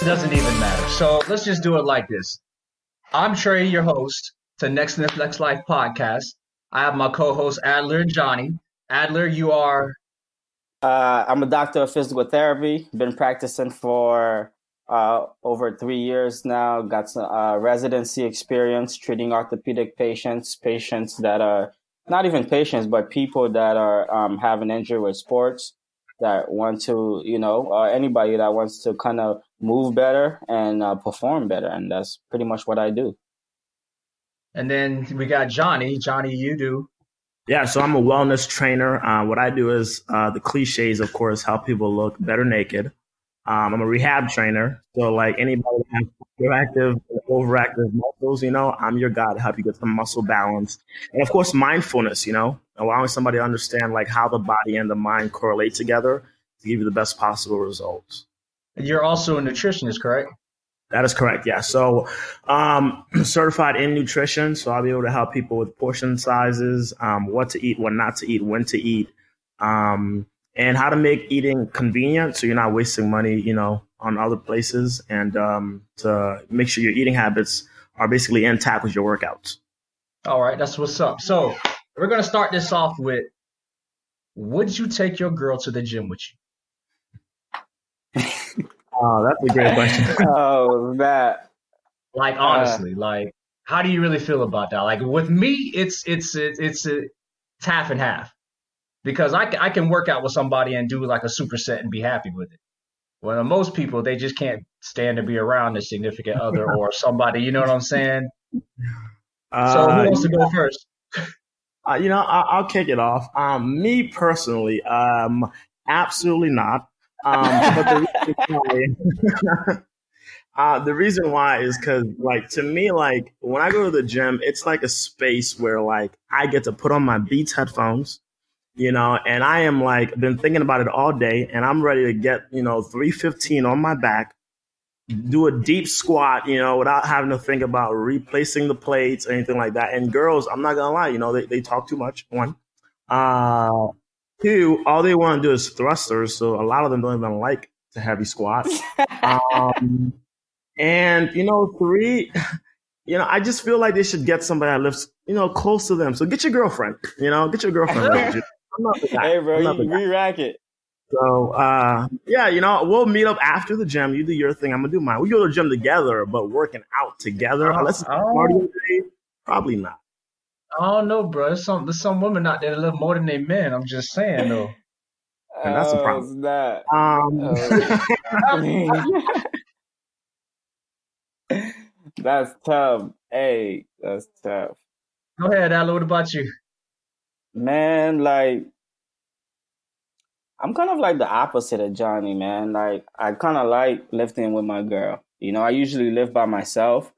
doesn't even matter. So let's just do it like this. I'm Trey, your host to Nextlift Podcast. I have my co-host Adler and Johnny. Adler, you are... I'm a doctor of physical therapy. Been practicing for over 3 years now. Got some residency experience treating orthopedic patients that are not even patients, but people that are have an injury with sports that want to, anybody that wants to kind of move better and perform better. And that's pretty much what I do. And then we got Johnny. Johnny, you do... Yeah, so I'm a wellness trainer. What I do is the cliches, of course, help people look better naked. I'm a rehab trainer. So like anybody that has underactive or overactive muscles, I'm your guy to help you get some muscle balance. And of course, mindfulness, allowing somebody to understand like how the body and the mind correlate together to give you the best possible results. And you're also a nutritionist, correct? That is correct. Yeah. So, certified in nutrition. So I'll be able to help people with portion sizes, what to eat, what not to eat, when to eat, and how to make eating convenient. So you're not wasting money, on other places, and to make sure your eating habits are basically intact with your workouts. All right. That's what's up. So we're going to start this off with, would you take your girl to the gym with you? Oh, that's a great question. Oh, that. Like, honestly, like, how do you really feel about that? Like, with me, it's half and half, because I can work out with somebody and do like a superset and be happy with it. Well, most people, they just can't stand to be around a significant other or somebody. You know what I'm saying? So who wants to go first? I'll kick it off. Me personally, absolutely not. But the reason why is because, like, to me, like, when I go to the gym, it's like a space where, like, I get to put on my Beats headphones, and I am, like, been thinking about it all day, and I'm ready to get, 315 on my back, do a deep squat, without having to think about replacing the plates or anything like that. And girls, I'm not gonna lie, they talk too much, one. Two, all they want to do is thrusters, so a lot of them don't even like to heavy squat. And three, I just feel like they should get somebody that lives, close to them. So get your girlfriend, get your girlfriend. I'm not the guy. Hey, bro, you re-rack it. So, we'll meet up after the gym. You do your thing, I'm gonna do mine. We go to the gym together, but working out together, unless it's a party day, probably not. I don't know, bro. There's some women out there that live more than they men. I'm just saying, though. And that's the problem. That's tough. Hey, that's tough. Go ahead, Alan. What about you? Man, like, I'm kind of like the opposite of Johnny, man. Like, I kind of like lifting with my girl. I usually lift by myself.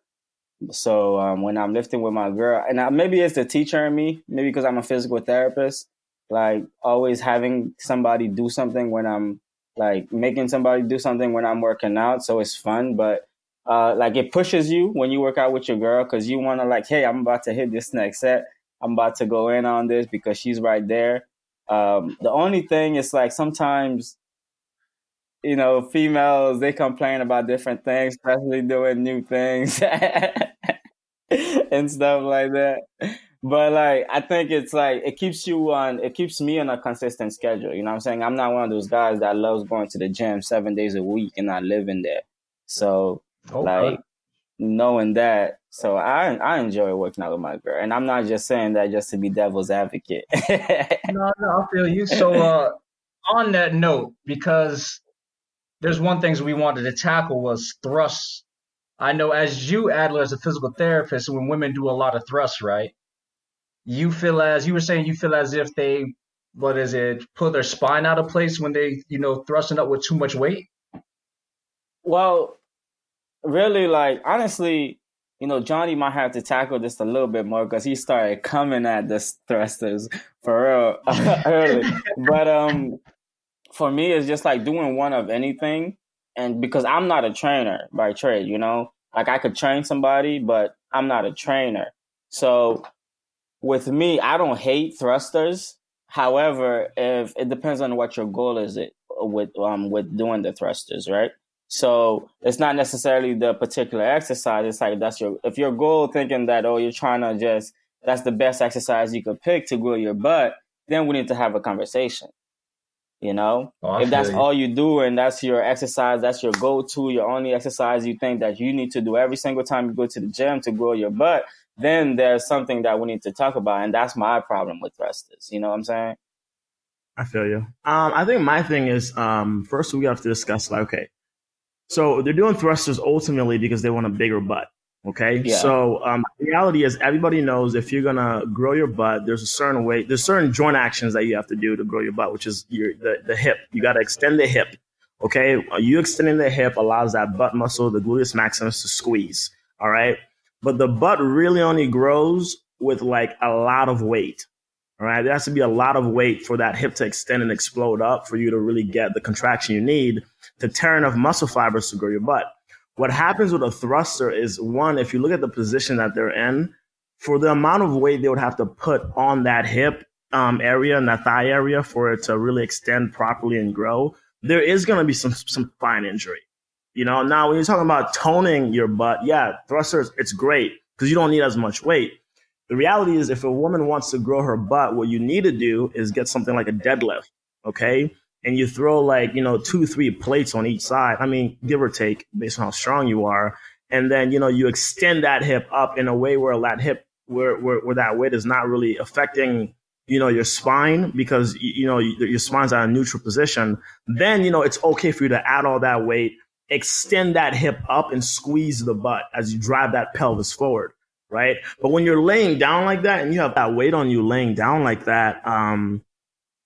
So when I'm lifting with my girl, and maybe it's the teacher in me, maybe because I'm a physical therapist, like always having somebody do something when I'm like making somebody do something when I'm working out. So it's fun, but like it pushes you when you work out with your girl because you want to like, hey, I'm about to hit this next set. I'm about to go in on this because she's right there. The only thing is like sometimes, females, they complain about different things, especially doing new things and stuff like that. But like, I think it's like, it keeps me on a consistent schedule. You know what I'm saying? I'm not one of those guys that loves going to the gym 7 days a week and not living there. So like knowing that, so I enjoy working out with my girl. And I'm not just saying that just to be devil's advocate. No, I feel you. So on that note, because there's one thing we wanted to tackle was thrusts. I know as you, Adler, as a physical therapist, when women do a lot of thrusts, right? You feel as if they, pull their spine out of place when they, thrusting up with too much weight? Well, really, like, honestly, Johnny might have to tackle this a little bit more because he started coming at the thrusters for real early. But for me, it's just like doing one of anything. And because I'm not a trainer by trade, like I could train somebody, but I'm not a trainer. So with me, I don't hate thrusters. However, if it depends on what your goal is with doing the thrusters, right? So it's not necessarily the particular exercise. It's like if your goal thinking that, oh, you're trying to that's the best exercise you could pick to grow your butt, then we need to have a conversation. Oh, I If that's feel you. all you do and that's your exercise, that's your go-to, your only exercise you think that you need to do every single time you go to the gym to grow your butt, then there's something that we need to talk about. And that's my problem with thrusters. You know what I'm saying? I feel you. I think my thing is, first we have to discuss like, okay, so they're doing thrusters ultimately because they want a bigger butt. Okay. Yeah. So the reality is everybody knows if you're gonna grow your butt, there's a certain way, there's certain joint actions that you have to do to grow your butt, which is the hip. You got to extend the hip. Okay. You extending the hip allows that butt muscle, the gluteus maximus, to squeeze. All right. But the butt really only grows with like a lot of weight. All right. There has to be a lot of weight for that hip to extend and explode up for you to really get the contraction you need to tear enough muscle fibers to grow your butt. What happens with a thruster is, one, if you look at the position that they're in, for the amount of weight they would have to put on that hip area and that thigh area for it to really extend properly and grow, there is going to be some spine injury. Now when you're talking about toning your butt, yeah, thrusters, it's great because you don't need as much weight. The reality is if a woman wants to grow her butt, what you need to do is get something like a deadlift, okay? And you throw 2-3 plates on each side. I mean, give or take based on how strong you are. And then, you extend that hip up in a way where that hip, where that weight is not really affecting, your spine because, your spine's at a neutral position. Then, it's okay for you to add all that weight, extend that hip up and squeeze the butt as you drive that pelvis forward. Right. But when you're laying down like that and you have that weight on you laying down like that,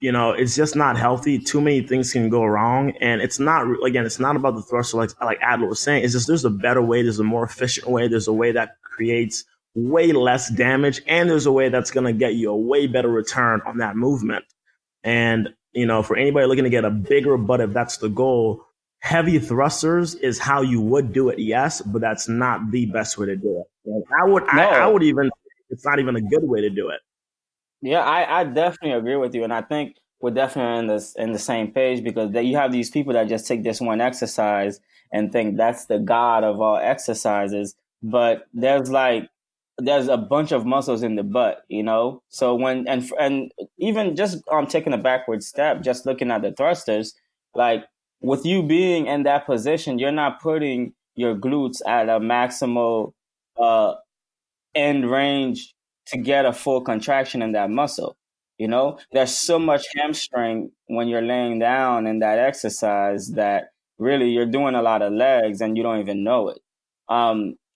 it's just not healthy. Too many things can go wrong. And it's not about the thruster like Adler was saying. It's just there's a better way. There's a more efficient way. There's a way that creates way less damage. And there's a way that's going to get you a way better return on that movement. And, for anybody looking to get a bigger butt, if that's the goal, heavy thrusters is how you would do it, yes, but that's not the best way to do it. I would even, it's not even a good way to do it. Yeah, I definitely agree with you. And I think we're definitely in the same page because you have these people that just take this one exercise and think that's the god of all exercises. But there's a bunch of muscles in the butt, So and even just taking a backward step, just looking at the thrusters, like with you being in that position, you're not putting your glutes at a maximal end range to get a full contraction in that muscle. There's so much hamstring when you're laying down in that exercise that really you're doing a lot of legs and you don't even know it.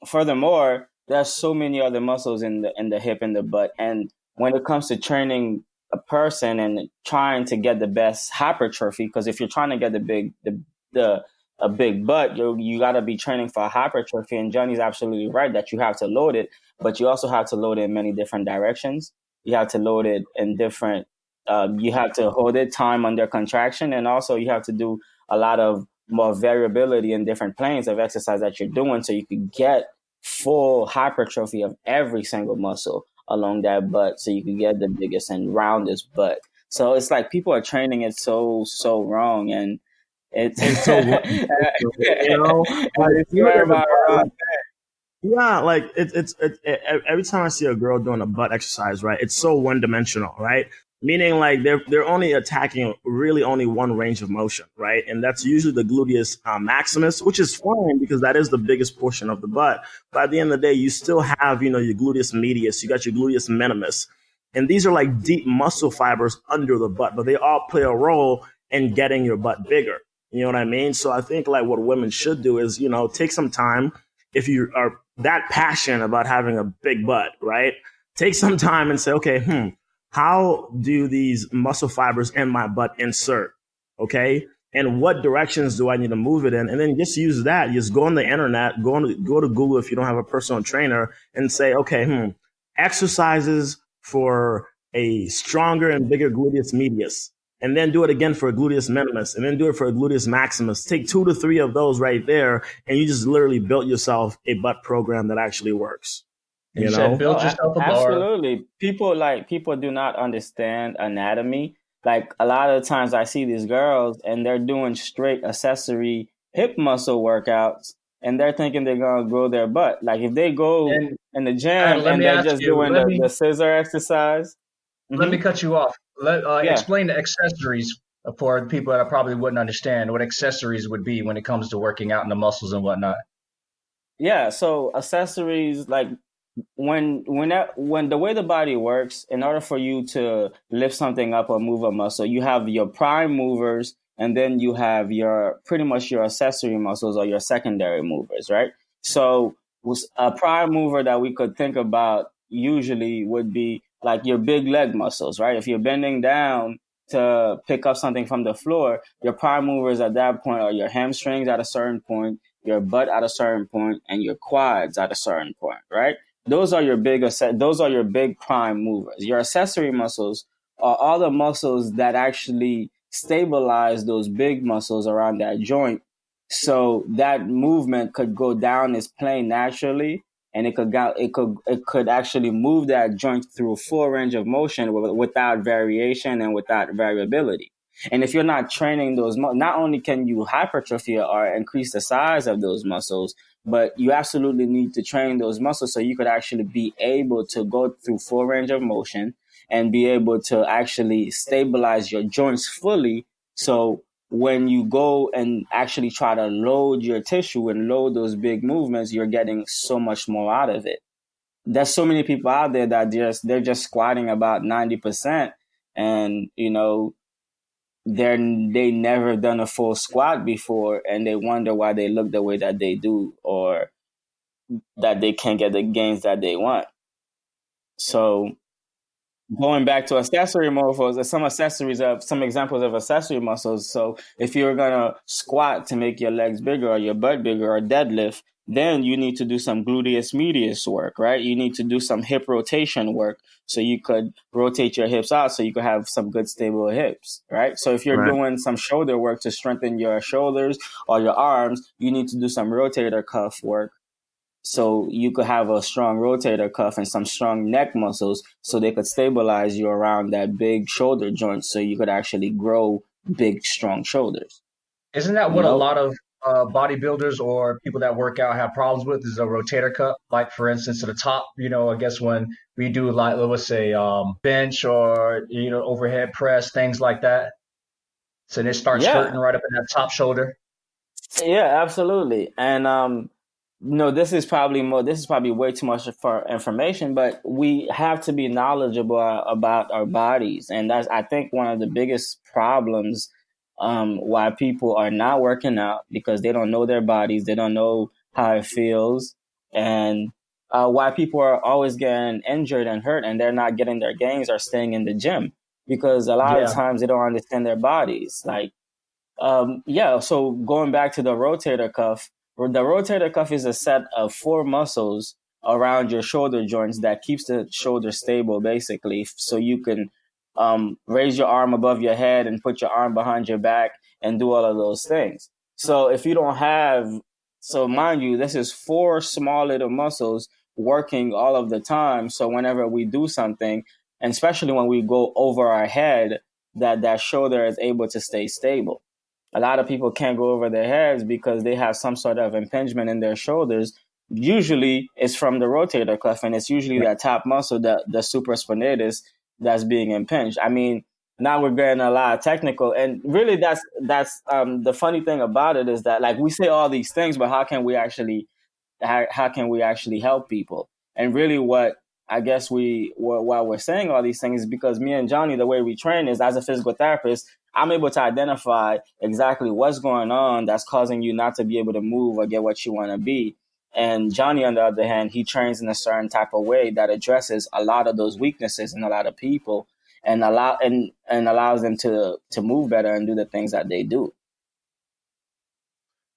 Furthermore, there's so many other muscles in the hip and the butt. And when it comes to training a person and trying to get the best hypertrophy, because if you're trying to get a big butt, you got to be training for hypertrophy. And Johnny's absolutely right that you have to load it, but you also have to load it in many different directions. You have to load it in different, you have to hold it time under contraction. And also you have to do a lot of more variability in different planes of exercise that you're doing so you can get full hypertrophy of every single muscle along that butt so you can get the biggest and roundest butt. So it's like people are training it so wrong, and it's so yeah, like it's every time I see a girl doing a butt exercise, right, it's so one dimensional, right? Meaning like they're only attacking really only one range of motion, right? And that's usually the gluteus maximus, which is fine because that is the biggest portion of the butt. But at the end of the day, you still have, your gluteus medius, you got your gluteus minimus. And these are like deep muscle fibers under the butt, but they all play a role in getting your butt bigger. You know what I mean? So I think like what women should do is, take some time. If you are that passionate about having a big butt, right? Take some time and say, okay, how do these muscle fibers in my butt insert? Okay. And what directions do I need to move it in? And then just use that. Just go on the internet, go to Google if you don't have a personal trainer and say, okay, exercises for a stronger and bigger gluteus medius. And then do it again for a gluteus minimus, and then do it for a gluteus maximus. Take 2 to 3 of those right there, and you just literally built yourself a butt program that actually works. You know, build yourself a bar. Absolutely. People do not understand anatomy. Like a lot of times I see these girls and they're doing straight accessory hip muscle workouts, and they're thinking they're gonna grow their butt. Like if they go And in the Ad, gym let and me they're ask just you. doing the scissor exercise. Let me Hmm. cut you off. Yeah. Explain the accessories for the people that probably wouldn't understand what accessories would be when it comes to working out in the muscles and whatnot. Yeah, so accessories like when the way the body works, in order for you to lift something up or move a muscle, you have your prime movers and then you have your pretty much your accessory muscles or your secondary movers, right? So a prime mover that we could think about usually would be like your big leg muscles, right? If you're bending down to pick up something from the floor, your prime movers at that point are your hamstrings at a certain point, your butt at a certain point, and your quads at a certain point, right? Those are your big prime movers. Your accessory muscles are all the muscles that actually stabilize those big muscles around that joint. So that movement could go down its plane naturally, and it could actually move that joint through full range of motion without variation and without variability. And if you're not training not only can you hypertrophy or increase the size of those muscles, but you absolutely need to train those muscles so you could actually be able to go through full range of motion and be able to actually stabilize your joints fully. So when you go and actually try to load your tissue and load those big movements, you're getting so much more out of it. There's so many people out there that they're just squatting about 90%, and they never done a full squat before, and they wonder why they look the way that they do, or that they can't get the gains that they want. So going back to accessory muscles, there's some examples of accessory muscles. So if you're gonna squat to make your legs bigger or your butt bigger or deadlift, then you need to do some gluteus medius work, right? You need to do some hip rotation work so you could rotate your hips out so you could have some good stable hips, right? So if you're Right. doing some shoulder work to strengthen your shoulders or your arms, you need to do some rotator cuff work so you could have a strong rotator cuff and some strong neck muscles so they could stabilize you around that big shoulder joint so you could actually grow big strong shoulders. Isn't that you what a know lot of bodybuilders or people that work out have problems with? Is a rotator cuff, like for instance, to the top. I guess when we do like let's say bench or overhead press, things like that. So it starts yeah, hurting right up in that top shoulder. yeah, absolutely. And no, this is probably way too much for information, but we have to be knowledgeable about our bodies, and that's, I think, one of the biggest problems why people are not working out, because they don't know their bodies, they don't know how it feels, and why people are always getting injured and hurt, and they're not getting their gains or staying in the gym, because a lot of Yeah. times they don't understand their bodies. Like yeah, so going back to the rotator cuff is a set of four muscles around your shoulder joints that keeps the shoulder stable, basically, so you can raise your arm above your head and put your arm behind your back and do all of those things. So if you don't have, so mind you, this is four small little muscles working all of the time. So whenever we do something, and especially when we go over our head, that shoulder is able to stay stable. A lot of people can't go over their heads because they have some sort of impingement in their shoulders. Usually it's from the rotator cuff, and it's usually that top muscle, the supraspinatus, that's being impinged. I mean, now we're getting a lot of technical, and really that's the funny thing about it is that, like, we say all these things, but how can we actually help people? And really, what I guess why we're saying all these things is because me and Johnny, the way we train is, as a physical therapist, I'm able to identify exactly what's going on that's causing you not to be able to move or get what you want to be. And Johnny, on the other hand, he trains in a certain type of way that addresses a lot of those weaknesses in a lot of people, and allows them to move better and do the things that they do.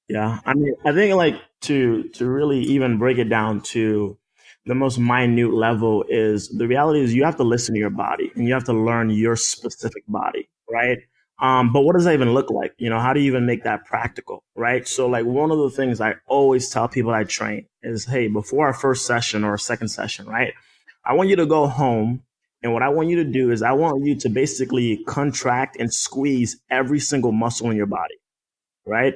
Yeah, I mean, I think like to really even break it down to the most minute level is the reality is you have to listen to your body and you have to learn your specific body, right? But what does that even look like? How do you even make that practical, right? So like one of the things I always tell people I train is, hey, before our first session or second session, right? I want you to go home, and what I want you to do is I want you to basically contract and squeeze every single muscle in your body, right?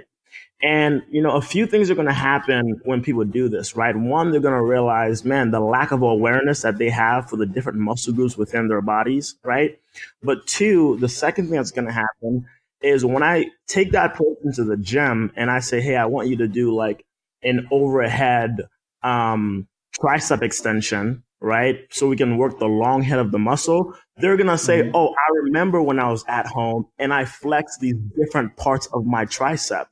And, a few things are going to happen when people do this, right? One, they're going to realize, man, the lack of awareness that they have for the different muscle groups within their bodies, right? But two, the second thing that's going to happen is when I take that person to the gym and I say, hey, I want you to do like an overhead tricep extension, right? So we can work the long head of the muscle. They're going to say, oh, I remember when I was at home and I flexed these different parts of my tricep.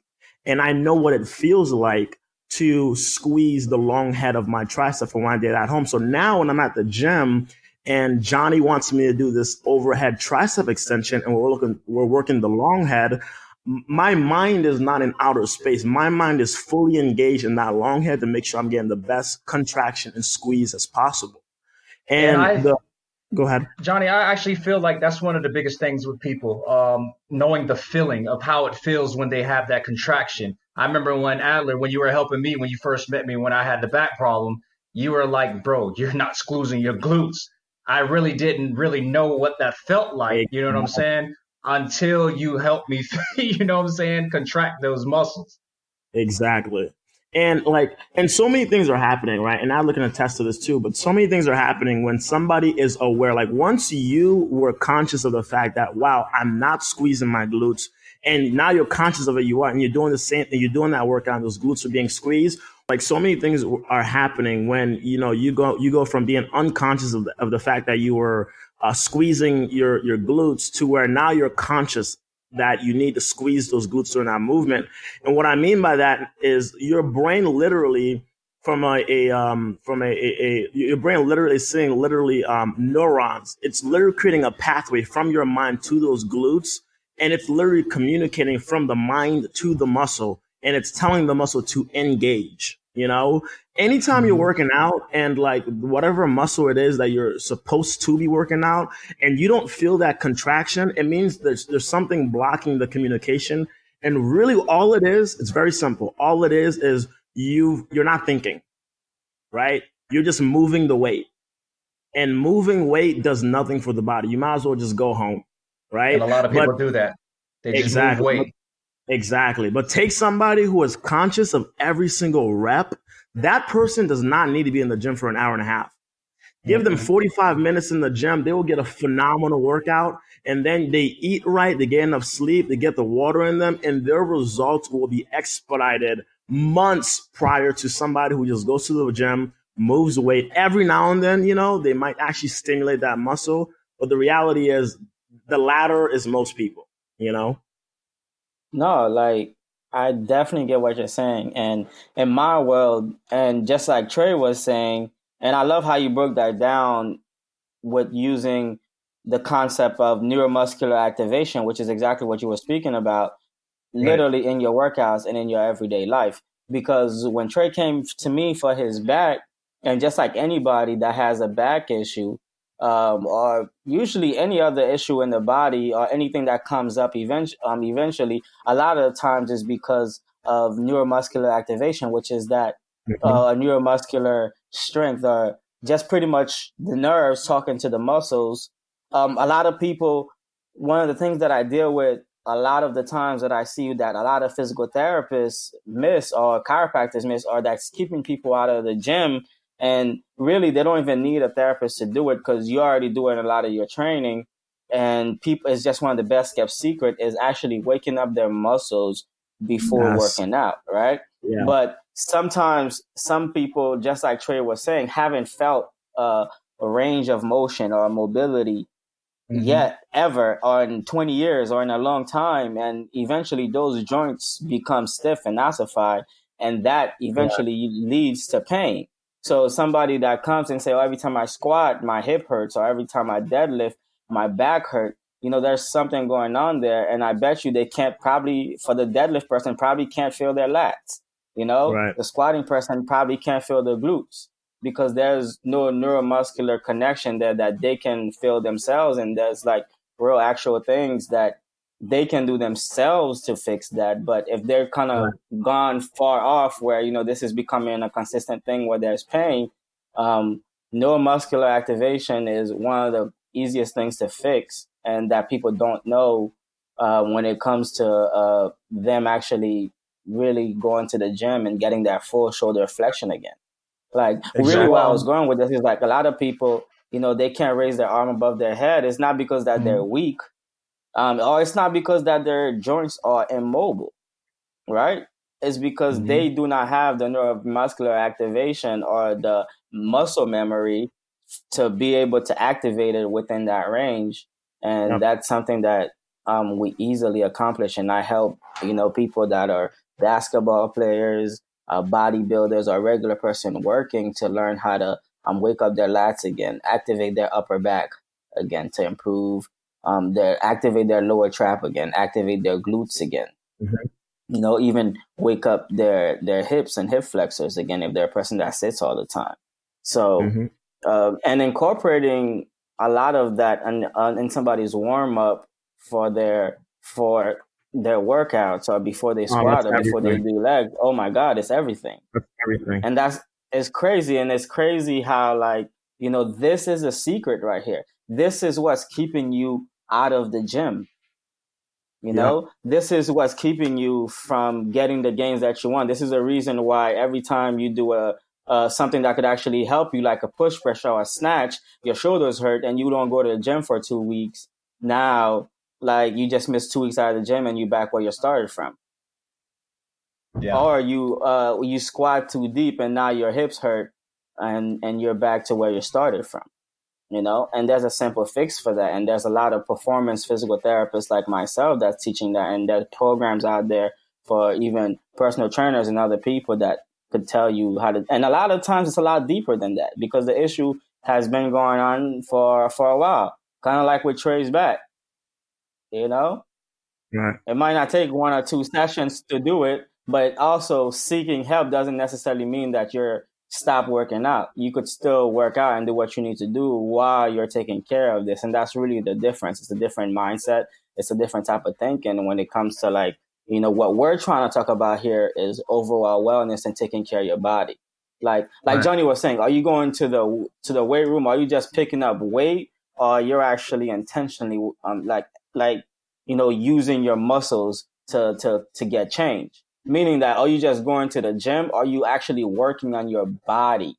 And I know what it feels like to squeeze the long head of my tricep from when I did at home. So now when I'm at the gym and Johnny wants me to do this overhead tricep extension and we're working the long head, my mind is not in outer space. My mind is fully engaged in that long head to make sure I'm getting the best contraction and squeeze as possible. Go ahead. Johnny, I actually feel like that's one of the biggest things with people, knowing the feeling of how it feels when they have that contraction. I remember when Adler, when you were helping me, when you first met me, when I had the back problem, you were like, bro, you're not squeezing your glutes. I really didn't really know what that felt like. You know what I'm saying? Until you helped me, you know what I'm saying? Contract those muscles. Exactly. And so many things are happening, right? And I'm looking to attest to this too, but so many things are happening when somebody is aware. Like once you were conscious of the fact that, wow, I'm not squeezing my glutes, and now you're conscious of it, you are, and you're doing the same thing, you're doing that workout, and those glutes are being squeezed. Like so many things are happening when, you go from being unconscious of the fact that you were squeezing your glutes to where now you're conscious that you need to squeeze those glutes during that movement. And what I mean by that is your brain literally your brain literally is seeing neurons. It's literally creating a pathway from your mind to those glutes. And it's literally communicating from the mind to the muscle. And it's telling the muscle to engage, anytime you're working out and like whatever muscle it is that you're supposed to be working out and you don't feel that contraction, it means there's something blocking the communication. And really all it is, it's very simple. All it is you're not thinking, right? You're just moving the weight, and moving weight does nothing for the body. You might as well just go home, right? And a lot of people do that. They just move weight. Exactly. But take somebody who is conscious of every single rep. That person does not need to be in the gym for an hour and a half. Give them 45 minutes in the gym. They will get a phenomenal workout. And then they eat right. They get enough sleep. They get the water in them. And their results will be expedited months prior to somebody who just goes to the gym, moves weight. Every now and then, they might actually stimulate that muscle. But the reality is the latter is most people, No, like I definitely get what you're saying. And in my world, and just like Trey was saying, and I love how you broke that down with using the concept of neuromuscular activation, which is exactly what you were speaking about, literally in your workouts and in your everyday life. Because when Trey came to me for his back, and just like anybody that has a back issue, or usually any other issue in the body or anything that comes up eventually, a lot of the times is because of neuromuscular activation, which is that neuromuscular strength, or just pretty much the nerves talking to the muscles. A lot of people, one of the things that I deal with a lot of the times that I see that a lot of physical therapists miss or chiropractors miss, or that's keeping people out of the gym. And really, they don't even need a therapist to do it because you're already doing a lot of your training. And people, it's just one of the best kept secret is actually waking up their muscles before working out, right? Yeah. But sometimes some people, just like Trey was saying, haven't felt a range of motion or mobility yet, ever, or in 20 years or in a long time. And eventually those joints become stiff and ossified. And that eventually leads to pain. So somebody that comes and say, oh, every time I squat, my hip hurts, or every time I deadlift, my back hurt, there's something going on there. And I bet you they can't probably, for the deadlift person, probably can't feel their lats. The squatting person probably can't feel their glutes because there's no neuromuscular connection there that they can feel themselves. And there's like real actual things that they can do themselves to fix that. But if they're kind of gone far off where, this is becoming a consistent thing where there's pain, neuromuscular activation is one of the easiest things to fix, and that people don't know when it comes to them actually really going to the gym and getting that full shoulder flexion again. Like really Exactly. where I was going with this is like a lot of people, they can't raise their arm above their head. It's not because that they're weak, or it's not because that their joints are immobile, right? It's because Mm-hmm. they do not have the neuromuscular activation or the muscle memory to be able to activate it within that range. And Yep. that's something that we easily accomplish. And I help, people that are basketball players, bodybuilders, or regular person working to learn how to wake up their lats again, activate their upper back again to improve activate their lower trap again, activate their glutes again. Mm-hmm. Even wake up their hips and hip flexors again if they're a person that sits all the time. So, Mm-hmm. And incorporating a lot of that in somebody's warm up for their workouts or before they squat or before they do legs. Oh my God, it's everything. That's everything. And it's crazy. And it's crazy how this is a secret right here. This is what's keeping you out of the gym. This is what's keeping you from getting the gains that you want. This is a reason why every time you do something that could actually help you, like a push press or a snatch, your shoulders hurt and you don't go to the gym for 2 weeks. Now, like you just missed 2 weeks out of the gym and you back where you started from. Yeah. Or you squat too deep and now your hips hurt and you're back to where you started from. And there's a simple fix for that. And there's a lot of performance physical therapists like myself that's teaching that. And there's programs out there for even personal trainers and other people that could tell you how to. And a lot of times it's a lot deeper than that because the issue has been going on for a while, kind of like with Trey's back. Right. It might not take 1 or 2 sessions to do it, but also seeking help doesn't necessarily mean that you're stop working out. You could still work out and do what you need to do while you're taking care of this. And that's really the difference. It's a different mindset. It's a different type of thinking when it comes to what we're trying to talk about here is overall wellness and taking care of your body. Like right. Johnny was saying, are you going to the weight room? Are you just picking up weight or you're actually intentionally using your muscles to get change? Meaning that, are you just going to the gym? Are you actually working on your body?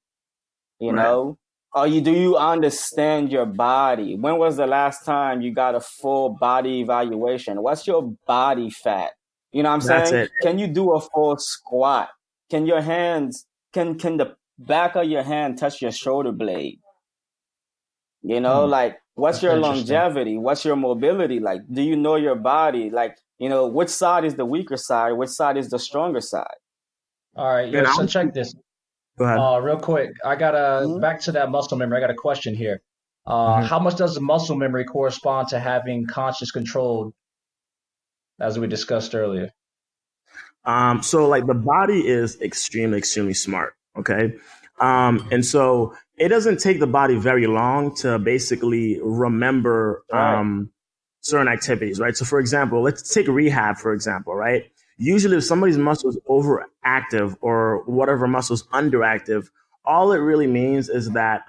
Do you understand your body? When was the last time you got a full body evaluation? What's your body fat? You know what I'm saying? It. Can you do a full squat? Can your hands, can the back of your hand touch your shoulder blade? What's your longevity? What's your mobility like? Do you know your body? Which side is the weaker side? Which side is the stronger side? All right, so check this. Go ahead. Real quick, I got back to that muscle memory. I got a question here. How much does the muscle memory correspond to having conscious control, as we discussed earlier? So the body is extremely, extremely smart. Okay. And so it doesn't take the body very long to basically remember certain activities, right? So for example, let's take rehab, for example, right? Usually if somebody's muscle is overactive or whatever muscle is underactive, all it really means is that,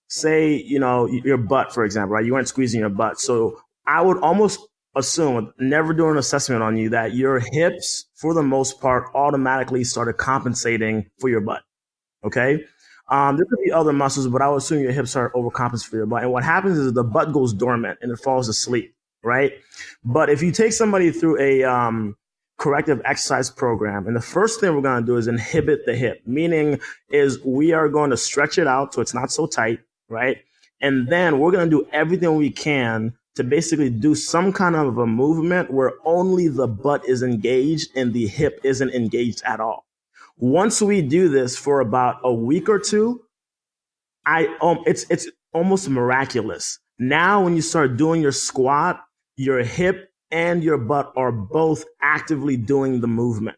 say, your butt, for example, right? You weren't squeezing your butt. So I would almost assume, never do an assessment on you, that your hips, for the most part, automatically started compensating for your butt. Okay. There could be other muscles, but I would assume your hips are overcompensating for your butt. And what happens is the butt goes dormant and it falls asleep, right? But if you take somebody through a corrective exercise program, and the first thing we're going to do is inhibit the hip, meaning is we are going to stretch it out so it's not so tight, right? And then we're going to do everything we can to basically do some kind of a movement where only the butt is engaged and the hip isn't engaged at all. Once we do this for about a week or two, it's almost miraculous. Now, when you start doing your squat, your hip and your butt are both actively doing the movement.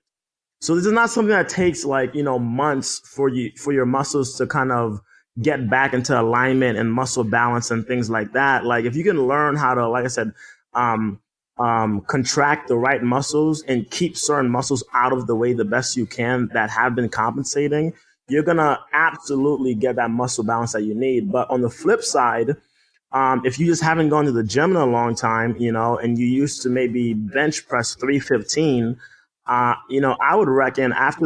So this is not something that takes months for your muscles to kind of get back into alignment and muscle balance and things like that. Like if you can learn how to, like I said, contract the right muscles and keep certain muscles out of the way the best you can that have been compensating, you're going to absolutely get that muscle balance that you need. But on the flip side, if you just haven't gone to the gym in a long time, and you used to maybe bench press 315, I would reckon after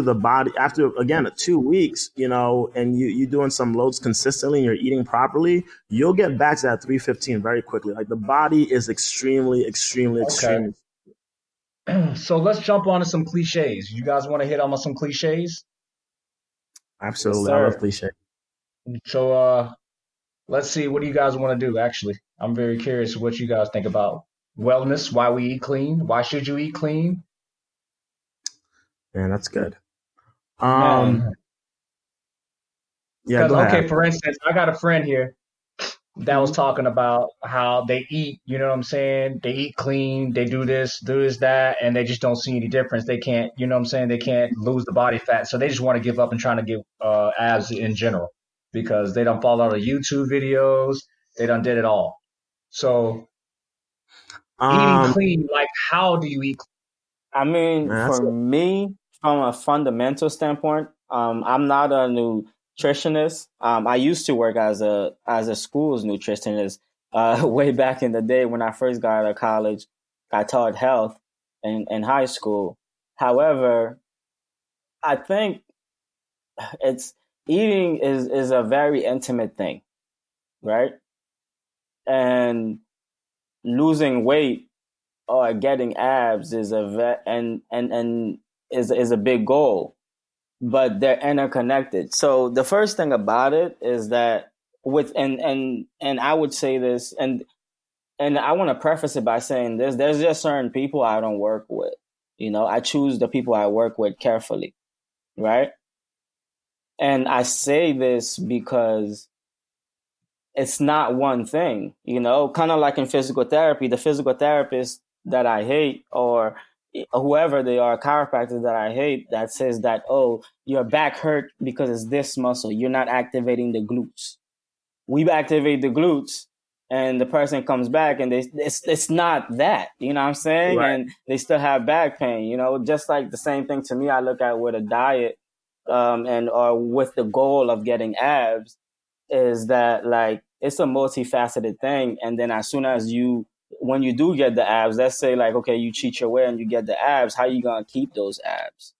again 2 weeks, and you doing some loads consistently and you're eating properly, you'll get back to that 315 very quickly. Like the body is extremely, extremely, Okay. extremely. So let's jump on to some cliches. You guys want to hit on some cliches? Absolutely, Yes, I love sir. cliche. So let's see. What do you guys want to do? Actually, I'm very curious what you guys think about wellness. Why we eat clean? Why should you eat clean? Man, that's good. Man, Yeah, Because go ahead. okay, for instance, I got a friend here that was Mhm. talking about how they eat, you know what I'm saying? They eat clean, they do this, that, and they just don't see any difference. They can't, you know what I'm saying? They can't lose the body fat. So they just want to give up and trying to get abs in general because they don't follow the YouTube videos. They done did it all. So eating Um, clean, like how do you eat? I mean, man, for that's it. me, from a fundamental standpoint, I'm not a nutritionist. I used to work as a school's nutritionist way back in the day when I first got out of college. I taught health in high school. However, I think it's eating is a very intimate thing, right? And losing weight or getting abs is and is a big goal, but they're interconnected. So the first thing about it is that with and I would say this, and I want to preface it by saying this: there's just certain people I don't work with. I choose the people I work with carefully, right? And I say this because it's not one thing, kind of like in physical therapy. The physical therapist that I hate, or whoever they are, chiropractors that I hate, that says that, oh, your back hurt because it's this muscle, you're not activating the glutes. We activate the glutes, and the person comes back and it's not that, you know what I'm saying? Right. And they still have back pain, just like the same thing to me I look at with a diet, and or with the goal of getting abs, is that like it's a multifaceted thing. And then as soon as when you do get the abs, let's say like, okay, you cheat your way and you get the abs, how you gonna keep those abs?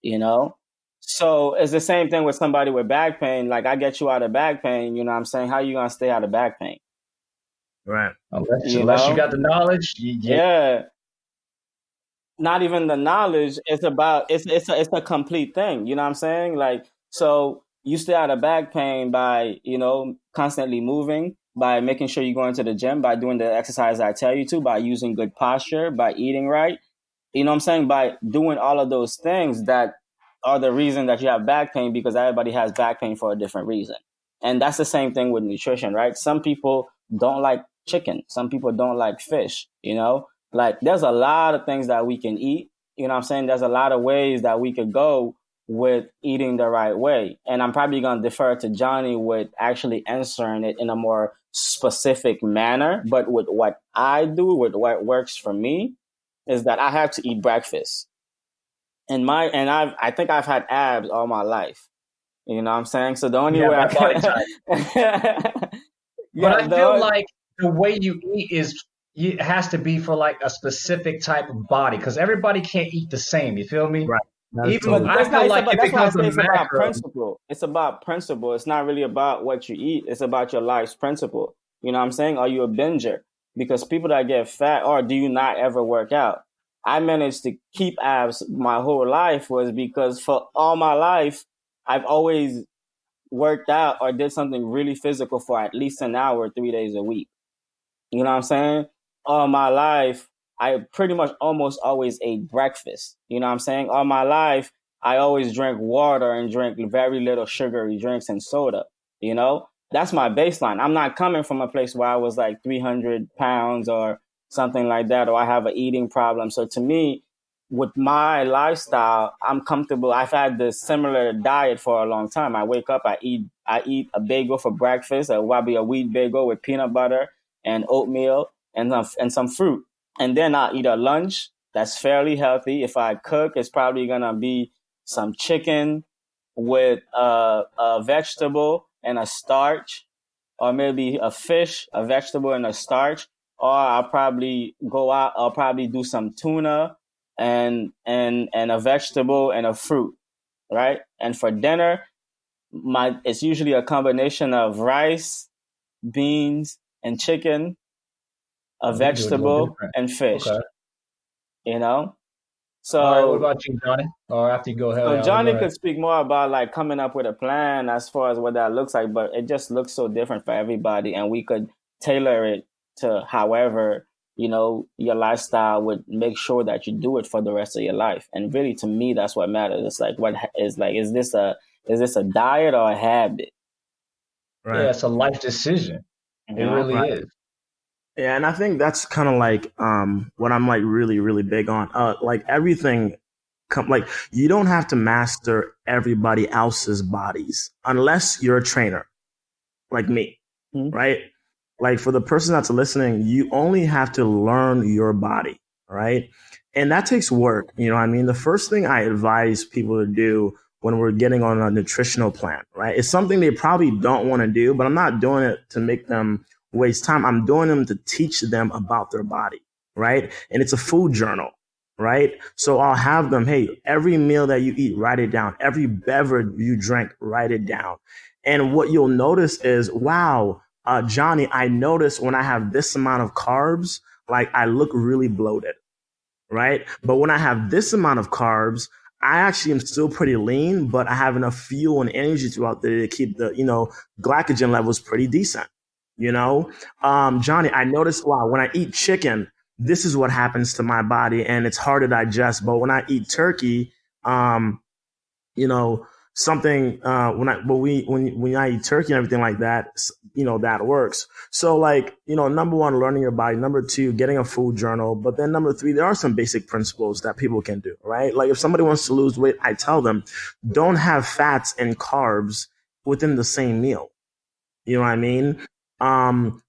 You know? So it's the same thing with somebody with back pain. Like I get you out of back pain, you know what I'm saying? How you gonna stay out of back pain? Right. You Unless you know? got the knowledge, yeah. Yeah. Not even the knowledge. It's about it's a complete thing. You know what I'm saying? Like, so you stay out of back pain by constantly moving, by making sure you go into the gym, by doing the exercise I tell you to, by using good posture, by eating right. You know what I'm saying? By doing all of those things that are the reason that you have back pain, because everybody has back pain for a different reason. And that's the same thing with nutrition, right? Some people don't like chicken. Some people don't like fish. Like there's a lot of things that we can eat. You know what I'm saying? There's a lot of ways that we could go with eating the right way. And I'm probably going to defer to Johnny with actually answering it in a more specific manner. But with what I do, with what works for me, is that I have to eat breakfast. I think I've had abs all my life. You know what I'm saying? So the only Yeah, way I that body can type. But yeah, I feel the like the way you eat it has to be for like a specific type of body because everybody can't eat the same. You feel me? Right. That is Even totally but true. I that's not feel it's like about it that's why I becomes a say it's about macro. principle. It's about principle. It's not really about what you eat. It's about your life's principle. You know what I'm saying? Are you a binger? Because people that get fat, or do you not ever work out? I managed to keep abs my whole life was because for all my life I've always worked out or did something really physical for at least an hour 3 days a week. You know what I'm saying? All my life, I pretty much almost always ate breakfast. You know what I'm saying? All my life, I always drank water and drank very little sugary drinks and soda. That's my baseline. I'm not coming from a place where I was like 300 pounds or something like that, or I have an eating problem. So to me, with my lifestyle, I'm comfortable. I've had this similar diet for a long time. I wake up, I eat a bagel for breakfast, probably a wheat bagel with peanut butter and oatmeal and some fruit. And then I'll eat a lunch that's fairly healthy. If I cook, it's probably gonna be some chicken with a vegetable and a starch, or maybe a fish, a vegetable and a starch. Or I'll probably go out. I'll probably do some tuna and a vegetable and a fruit, right? And for dinner, it's usually a combination of rice, beans, and chicken, a Oh, we do it a little vegetable, different. and fish. Okay. You know, All right. What so about you, Johnny? Or after you go ahead, so Alex, go Johnny ahead. could speak more about like coming up with a plan as far as what that looks like, but it just looks so different for everybody, and we could tailor it to however your lifestyle would make sure that you do it for the rest of your life. And really, to me, that's what matters. It's like is this a diet or a habit? Right. Yeah, it's a life decision. It really Right. is. Yeah, and I think that's kind of like what I'm like really really big on. Like everything like you don't have to master everybody else's bodies unless you're a trainer like me, right? Like for the person that's listening, you only have to learn your body, right? And that takes work. You know what I mean? The first thing I advise people to do when we're getting on a nutritional plan, right? It's something they probably don't want to do, but I'm not doing it to make them waste time. I'm doing them to teach them about their body, right? And it's a food journal, right? So I'll have them, hey, every meal that you eat, write it down. Every beverage you drink, write it down. And what you'll notice is, wow, Johnny, I notice when I have this amount of carbs, like I look really bloated, right? But when I have this amount of carbs, I actually am still pretty lean, but I have enough fuel and energy throughout the day to keep the, glycogen levels pretty decent. Johnny, I noticed, wow, when I eat chicken, this is what happens to my body and it's hard to digest. But when I eat turkey, something when I eat turkey and everything like that, that works. So like, number one, learning your body. Number two, getting a food journal. But then number three, there are some basic principles that people can do, right? Like if somebody wants to lose weight, I tell them, don't have fats and carbs within the same meal. You know what I mean?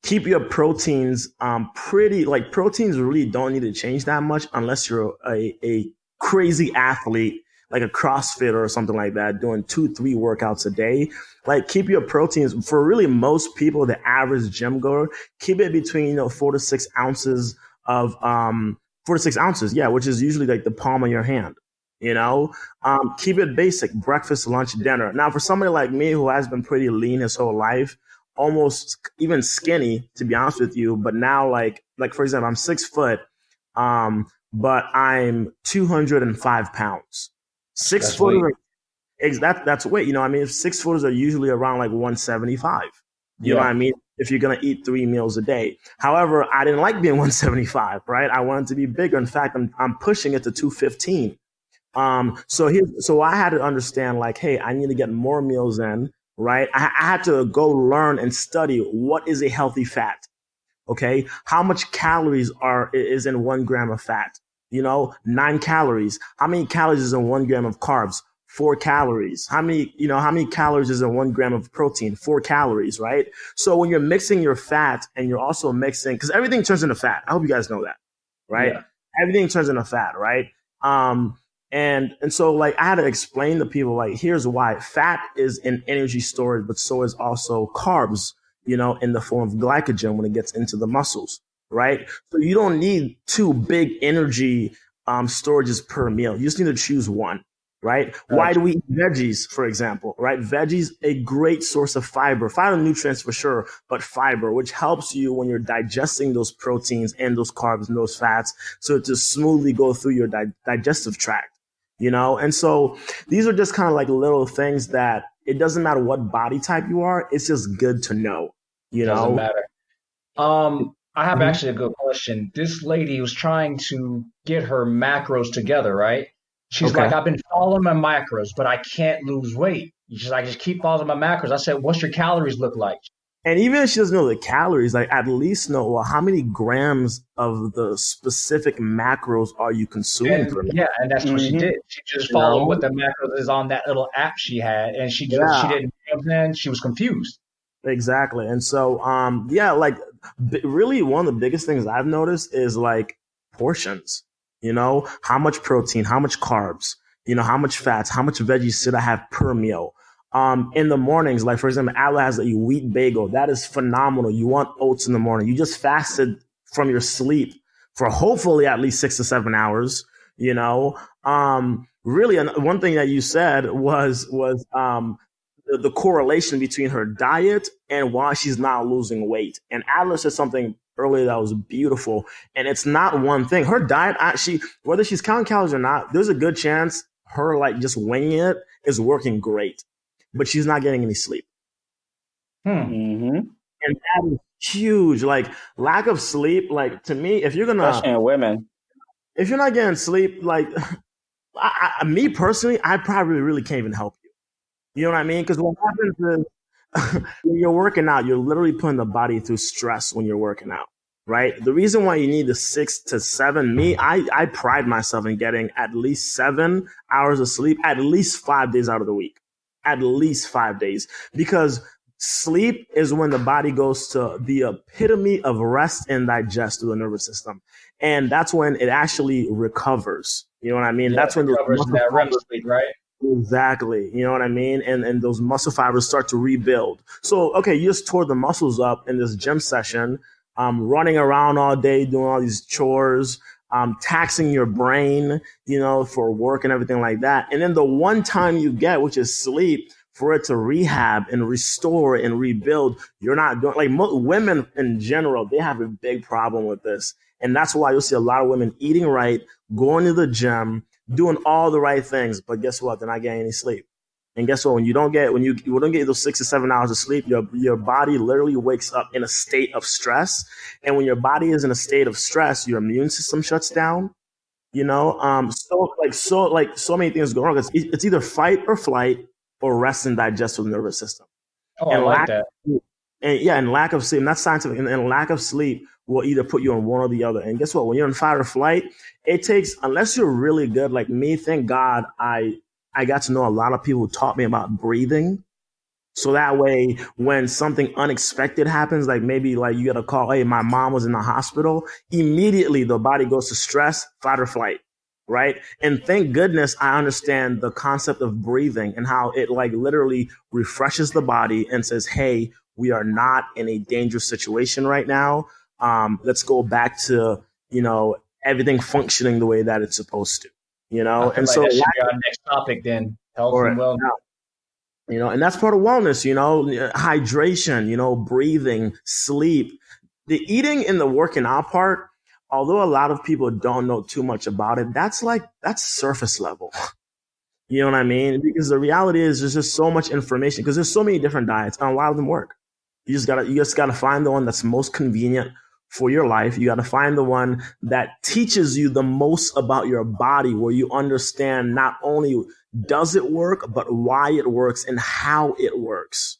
Keep your proteins proteins really don't need to change that much unless you're a crazy athlete like a CrossFit or something like that, doing 2-3 workouts a day. Like keep your proteins for really most people, the average gym goer, keep it between 4 to 6 ounces of 4 to 6 ounces, yeah, which is usually like the palm of your hand. Keep it basic: breakfast, lunch, dinner. Now, for somebody like me who has been pretty lean his whole life, almost even skinny, to be honest with you. But now, like for example, I'm 6 foot, but I'm 205 pounds. Six That's footers, weight. that's weight. I mean, if 6 footers are usually around like 175. You know what I mean? If you're gonna eat 3 meals a day. However, I didn't like being 175, right? I wanted to be bigger. In fact, I'm pushing it to 215. So I had to understand, like, hey, I need to get more meals in, right? I had to go learn and study what is a healthy fat. Okay, how much calories is in 1 gram of fat? 9 calories. How many calories is in 1 gram of carbs? 4 calories. How many calories is in 1 gram of protein? 4 calories, right? So when you're mixing your fat and you're also mixing, because everything turns into fat. I hope you guys know that, right? Yeah. Everything turns into fat, right? And so like I had to explain to people, like, here's why. Fat is an energy storage, but so is also carbs, in the form of glycogen when it gets into the muscles, right? So you don't need 2 big energy storages per meal. You just need to choose one, right? Why do we eat veggies, for example, right? Veggies, a great source of fiber, phytonutrients for sure, but fiber, which helps you when you're digesting those proteins and those carbs and those fats, so to smoothly go through your digestive tract. And so these are just kind of like little things that it doesn't matter what body type you are. It's just good to know, Doesn't matter. I have Mhm. actually a good question. This lady was trying to get her macros together, right? She's Okay. like, I've been following my macros, but I can't lose weight. She's like, just keep following my macros. I said, what's your calories look like? And even if she doesn't know the calories, like at least know, well, how many grams of the specific macros are you consuming per And meal? yeah, and that's what she Mm-hmm. did. She just You followed what know? the macros is on that little app she had, and she Yeah. didn't. She was confused. Exactly. And so, yeah, like really one of the biggest things I've noticed is like portions, how much protein, how much carbs, how much fats, how much veggies should I have per meal? In the mornings, like for example, Aloe has a wheat bagel. That is phenomenal. You want oats in the morning. You just fasted from your sleep for hopefully at least 6 to 7 hours. You know, really, one thing that you said was the correlation between her diet and why she's not losing weight. And Adler said something earlier that was beautiful. And it's not one thing. Her diet actually, whether she's counting calories or not, there's a good chance her like just winging it is working great, but she's not getting any sleep. Mm-hmm. And that is huge. Like lack of sleep, like to me, if you're Especially in women. if you're not getting sleep, like me personally, I probably really can't even help you. You know what I mean? Because what happens is when you're working out, you're literally putting the body through stress when you're working out, right? The reason why you need the 6 to 7, I pride myself in getting at least 7 hours of sleep, at least 5 days out of the week, at least 5 days, because sleep is when the body goes to the epitome of rest and digest through the nervous system. And that's when it actually recovers. You know what I mean? Yeah, that's when it recovers in that REM sleep, right? Exactly. You know what I mean? And those muscle fibers start to rebuild. So, okay, you just tore the muscles up in this gym session, running around all day, doing all these chores, taxing your brain, you know, for work and everything like that. And then the one time you get, which is sleep, for it to rehab and restore and rebuild, you're not doing like women in general, they have a big problem with this. And that's why you'll see a lot of women eating right, going to the gym, doing all the right things. But guess what? They're not getting any sleep. And guess what? When you don't get those 6 to 7 hours of sleep, your body literally wakes up in a state of stress. And when your body is in a state of stress, your immune system shuts down. You know, so many things go wrong. It's either fight or flight or rest and digest with the nervous system. Oh, I like that. And lack of sleep, and that's scientific, and lack of sleep will either put you on one or the other. And guess what? When you're in fight or flight, it takes, unless you're really good, like me, thank God I got to know a lot of people who taught me about breathing. So that way, when something unexpected happens, like maybe like you get a call, hey, my mom was in the hospital, immediately the body goes to stress, fight or flight. Right. And thank goodness I understand the concept of breathing and how it like literally refreshes the body and says, hey, we are not in a dangerous situation right now. Let's go back to, you know, everything functioning the way that it's supposed to, you know. And so that should be our next topic then, health and wellness. You know, and that's part of wellness, you know, hydration, you know, breathing, sleep, the eating and the working out part. Although a lot of people don't know too much about it, that's surface level. You know what I mean? Because the reality is there's just so much information because there's so many different diets and a lot of them work. You just gotta find the one that's most convenient for your life. You gotta find the one that teaches you the most about your body, where you understand not only does it work, but why it works and how it works.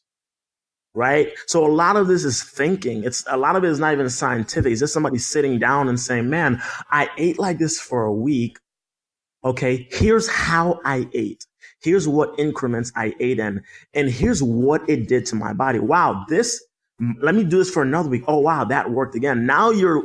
Right? So a lot of this is thinking. A lot of it is not even scientific. It's just somebody sitting down and saying, man, I ate like this for a week. Okay. Here's how I ate. Here's what increments I ate in. And here's what it did to my body. Wow. Let me do this for another week. Oh, wow. That worked again. Now you're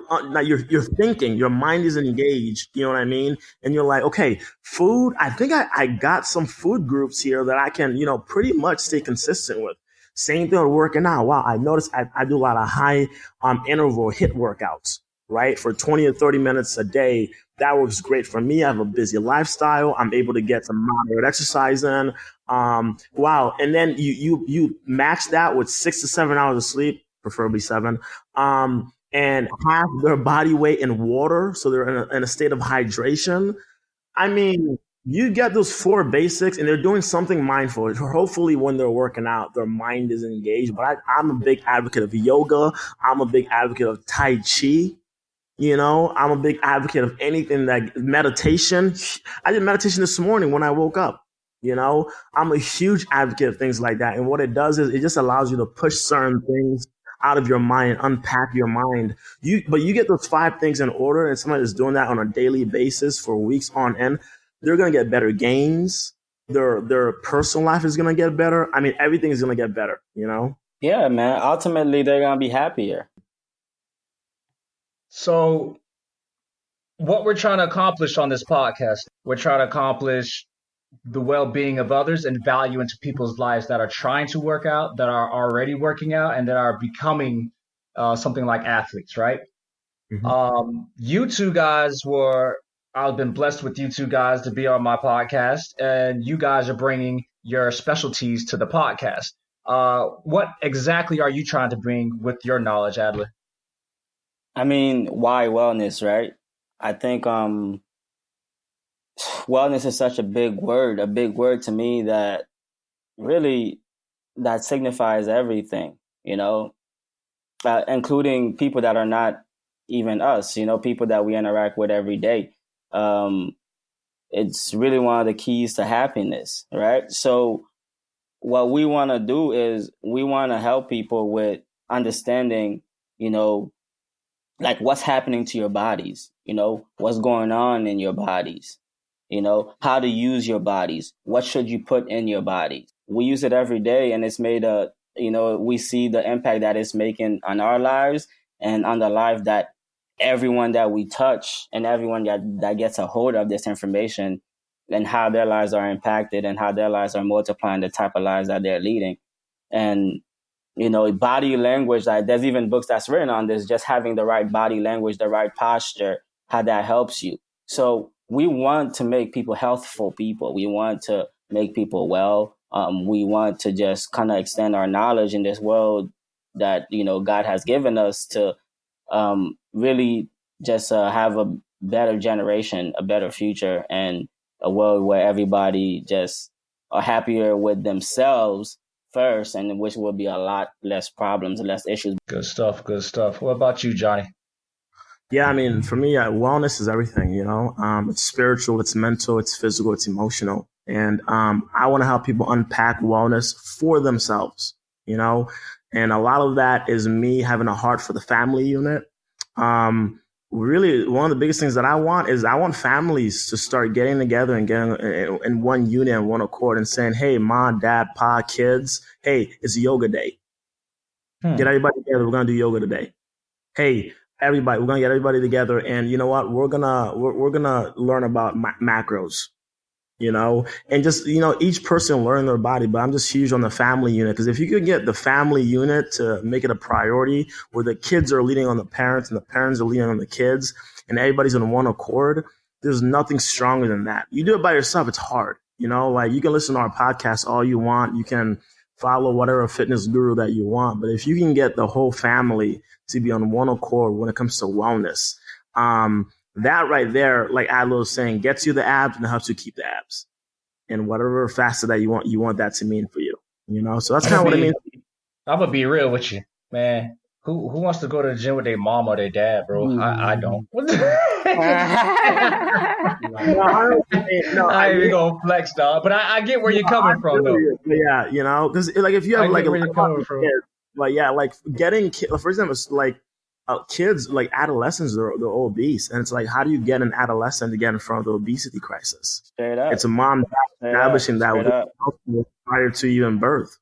thinking, your mind is engaged. You know what I mean? And you're like, okay, food. I think I got some food groups here that I can, you know, pretty much stay consistent with. Same thing with working out. Wow, I noticed I do a lot of high interval HIIT workouts, right? For 20 or 30 minutes a day. That works great for me. I have a busy lifestyle. I'm able to get some moderate exercise in. Wow. And then you match that with 6 to 7 hours of sleep, preferably 7, and have their body weight in water. So they're in a state of hydration. I mean, you get those 4 basics and they're doing something mindful. Hopefully when they're working out, their mind is engaged. But I'm a big advocate of yoga. I'm a big advocate of Tai Chi. You know, I'm a big advocate of anything that meditation. I did meditation this morning when I woke up. You know, I'm a huge advocate of things like that. And what it does is it just allows you to push certain things out of your mind, unpack your mind. But you get those 5 things in order, and somebody that's doing that on a daily basis for weeks on end, they're going to get better gains. Their personal life is going to get better. I mean, everything is going to get better, you know? Yeah, man. Ultimately, they're going to be happier. So what we're trying to accomplish on this podcast, we're trying to accomplish the well-being of others and value into people's lives that are trying to work out, that are already working out, and that are becoming something like athletes, right? Mm-hmm. You two guys were I've been blessed with you two guys to be on my podcast, and you guys are bringing your specialties to the podcast. What exactly are you trying to bring with your knowledge, Adler? I mean, why wellness, right? I think wellness is such a big word to me that really that signifies everything, you know, including people that are not even us, you know, people that we interact with every day. Um, it's really one of the keys to happiness, right? So what we want to do is we want to help people with understanding, you know, like what's happening to your bodies, you know, what's going on in your bodies, you know, how to use your bodies, what should you put in your body. We use it every day, and it's made a, you know, we see the impact that it's making on our lives and on the life that everyone that we touch and everyone that gets a hold of this information, and how their lives are impacted and how their lives are multiplying the type of lives that they're leading. And you know, body language, like there's even books that's written on this, just having the right body language, the right posture, how that helps you. So we want to make people healthful people. We want to make people well. We want to just kind of extend our knowledge in this world that, you know, God has given us to really just have a better generation, a better future, and a world where everybody just are happier with themselves first, and which will be a lot less problems, less issues. Good stuff. Good stuff. What about you, Johnny? Yeah, I mean, for me, wellness is everything, you know. It's spiritual, it's mental, it's physical, it's emotional. And I want to help people unpack wellness for themselves, you know. And a lot of that is me having a heart for the family unit. Really, one of the biggest things that I want is I want families to start getting together and getting in one unit and one accord and saying, hey, mom, dad, pa, kids, hey, it's yoga day. Get everybody together. We're going to do yoga today. Hey, everybody, we're gonna get everybody together, and you know what? We're gonna learn about macros, you know, and just, you know, each person learn their body. But I'm just huge on the family unit, because if you could get the family unit to make it a priority, where the kids are leading on the parents and the parents are leading on the kids, and everybody's in one accord, there's nothing stronger than that. You do it by yourself, it's hard, you know. Like, you can listen to our podcast all you want, you can follow whatever fitness guru that you want, but if you can get the whole family to be on one accord when it comes to wellness, that right there, like Adlo was saying, gets you the abs and helps you keep the abs. And whatever facet that you want that to mean for you. You know, so that's kind of what it means. I'm gonna be real with you, man. Who wants to go to the gym with their mom or their dad, bro? I don't. I ain't even gonna flex, dog. But I get where you're coming from, though. Yeah, you know, because like if you have like like yeah, like getting for example, it's like kids, like adolescents, they're obese, and it's like, how do you get an adolescent to get in front of the obesity crisis? Straight up. It's a mom establishing that prior to even birth.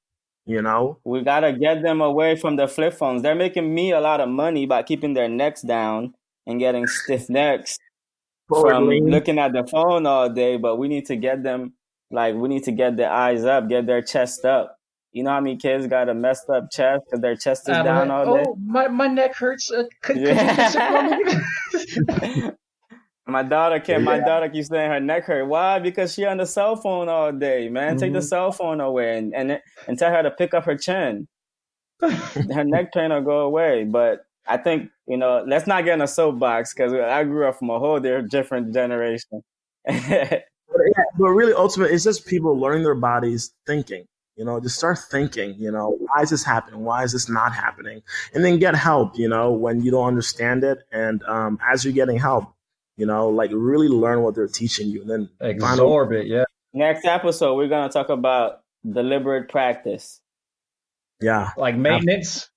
You know, we gotta get them away from the flip phones. They're making me a lot of money by keeping their necks down and getting stiff necks from looking at the phone all day. But we need to get them, like, we need to get their eyes up, get their chest up. You know how many kids got a messed up chest because their chest is down all day? Oh, my neck hurts. My daughter keeps saying her neck hurt. Why? Because she on the cell phone all day, man. Take the cell phone away and tell her to pick up her chin. Her neck pain will go away. But I think, you know, let's not get in a soapbox, because I grew up from a whole different generation. But really, ultimately, it's just people learning their bodies, thinking. You know, just start thinking, you know, why is this happening? Why is this not happening? And then get help, you know, when you don't understand it. And as you're getting help, you know, like really learn what they're teaching you. And then absorb it, yeah. Next episode, we're going to talk about deliberate practice. Yeah. Like maintenance?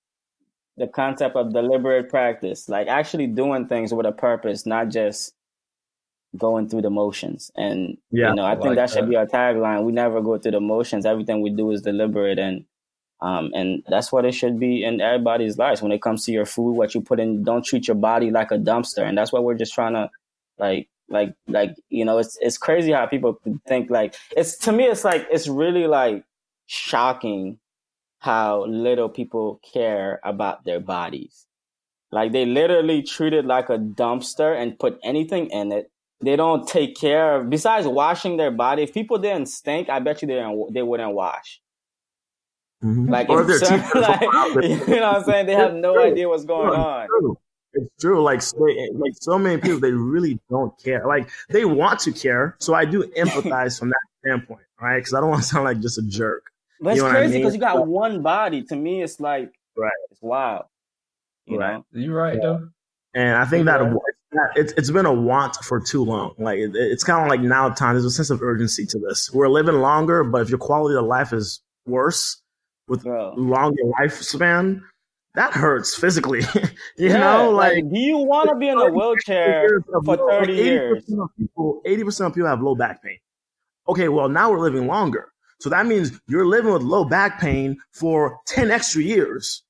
The concept of deliberate practice, like actually doing things with a purpose, not just going through the motions. And you know, I think that should be our tagline. We never go through the motions. Everything we do is deliberate, and that's what it should be in everybody's lives. When it comes to your food, what you put in, don't treat your body like a dumpster. And that's what we're just trying to like you know, it's crazy how people think, like, to me it's like, it's really like shocking how little people care about their bodies. Like, they literally treat it like a dumpster and put anything in it. they don't take care of, besides washing their body. If people didn't stink, I bet you they wouldn't wash. Mm-hmm. Like, Or if their teeth are like, falling out. you know what I'm saying? They have It's no true. idea what's going No, on. it's true. It's true. Like so many people, they really don't care. Like, they want to care. So I do empathize from that standpoint, right? Because I don't want to sound like just a jerk. But it's You know what I crazy mean? because you got one body. To me, it's like, Right. it's wild. You Right. know? You're right, though. And I think You're that right. it's been a want for too long. Like, it's kind of like now time. There's a sense of urgency to this. We're living longer, but if your quality of life is worse with Bro. longer lifespan, that hurts physically. You Yeah, know, like, like do you want to be in a wheelchair for 30 years? 80% of people have low back pain. Okay, well, now we're living longer. So that means you're living with low back pain for 10 extra years.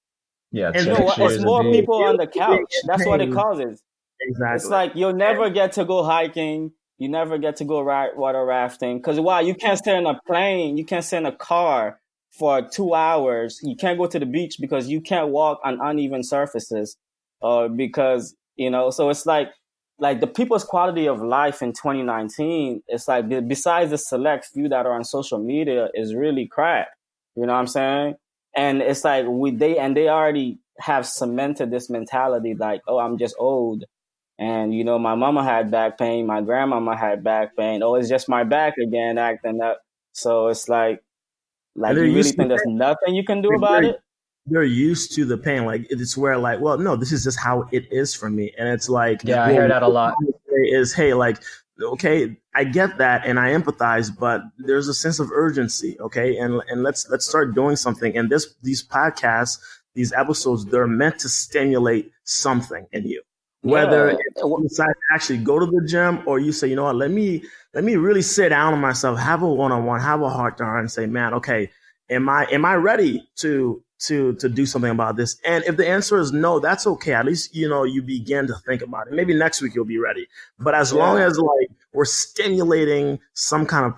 Yeah, And You know what? It's more indeed. people on the couch. That's what it Pain. causes. Exactly. It's like you'll never get to go hiking. You never get to go water rafting. Because, wow, you can't stay in a plane. You can't stay in a car for 2 hours. You can't go to the beach because you can't walk on uneven surfaces. Because, you know, so it's like the people's quality of life in 2019, it's like, besides the select few that are on social media, is really crap. You know what I'm saying? And it's like they already have cemented this mentality like, oh, I'm just old. And, you know, my mama had back pain. My grandmama had back pain. Oh, it's just my back again acting up. So it's like And they're you really used to think there's nothing you can do about they're, it? they're used to the pain. Like, it's where, like, well, no, this is just how it is for me. And it's like, Yeah, I hear that a lot. Is, hey, like, okay, I get that and I empathize, but there's a sense of urgency, okay? And let's start doing something. And these podcasts, these episodes, they're meant to stimulate something in you. Whether you decide to actually go to the gym, or you say, you know what, let me really sit down on myself, have a one-on-one, have a heart to heart, and say, man, okay, am I ready to do something about this? And if the answer is no, that's okay. At least, you know, you begin to think about it. Maybe next week you'll be ready. But as long as, like, we're stimulating some kind of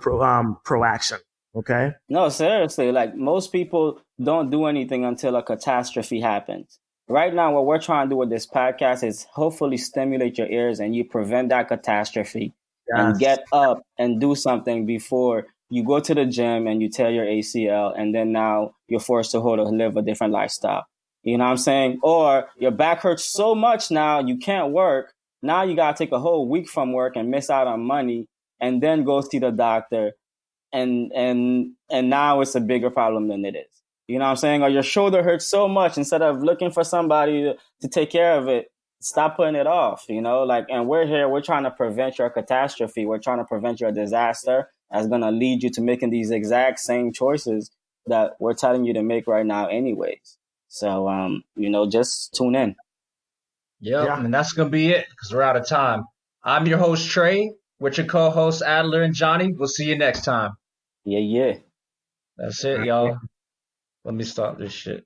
proaction, okay? No, seriously, like, most people don't do anything until a catastrophe happens. Right now, what we're trying to do with this podcast is hopefully stimulate your ears and you prevent that catastrophe and get up and do something before you go to the gym and you tear your ACL, and then now you're forced to live a different lifestyle. You know what I'm saying? Or your back hurts so much now you can't work. Now you got to take a whole week from work and miss out on money and then go see the doctor. And now it's a bigger problem than it is. You know what I'm saying? Or your shoulder hurts so much, instead of looking for somebody to take care of it, stop putting it off, you know? Like, and we're here, we're trying to prevent your catastrophe. We're trying to prevent your disaster that's going to lead you to making these exact same choices that we're telling you to make right now anyways. So, you know, just tune in. Yep, and that's going to be it because we're out of time. I'm your host, Trey, with your co-hosts, Adler and Johnny. We'll see you next time. Yeah. That's it, y'all. Let me stop this shit.